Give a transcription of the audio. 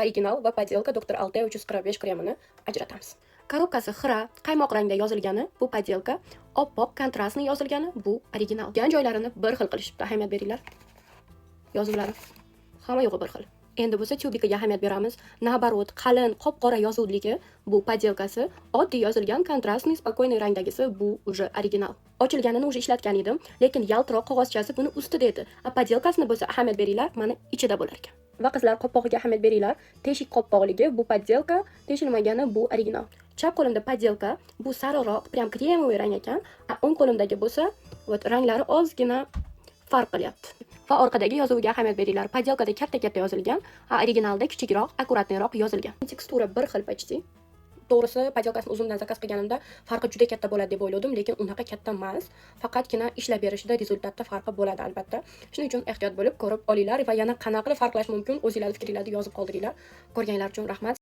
original va podelka Dr. Altay 345 kremini ajratamiz. Korobkasi xira, qaymoq rangda yozilgani bu podelka, oppoq kontrastni yozilgani bu original. Yan joylarini bir xil qilishibdi, ahamiyat beringlar. Yozuvlari hamma yo'g'i bir xil. Endi bo'lsa tyubikaga ahamiyat beramiz. Nabarot, qalin, qop-qora yozuvligi bu podelkasi, oddiy yozilgan kontrastni spokойный rangdagisi bu уже original. Ochilganini уже ishlatgan edim, lekin yaltiroq qog'ozchasi buni ustida edi. Podelkasini bo'lsa ahamiyat beringlar, mana ichida bo'lar ekan. Va qizlar qo'ppog'iga ahamiyat beringlar. Teshik qo'ppog'ligi bu podelka, teshilmagani bu original. Chap qo'limda podelka, bu sariroq, prям kremoviy rang ekan. O'ng qo'limdagi bo'lsa, вот ranglari ozgina farq qilyapti. Va orqadagi yozuviga ahamiyat beringlar. Podelkada katta-katta yozilgan, originalda kichikroq, akkuratniroq yozilgan. Tekstura bir xil почти. To'g'risi, podelkasini o'zimdan zakaz qilganimda farqi juda katta bo'ladi deb o'yladim, lekin unaqa katta emas. Faqatgina ishlab berishida, rezultatda farqi bo'ladi albatta. Shuning uchun ehtiyot bo'lib ko'rib olinglar va yana qanaqa farqlash mumkin, o'zingizlarning fikringizni yozib qoldiringlar. Ko'rganlar uchun rahmat.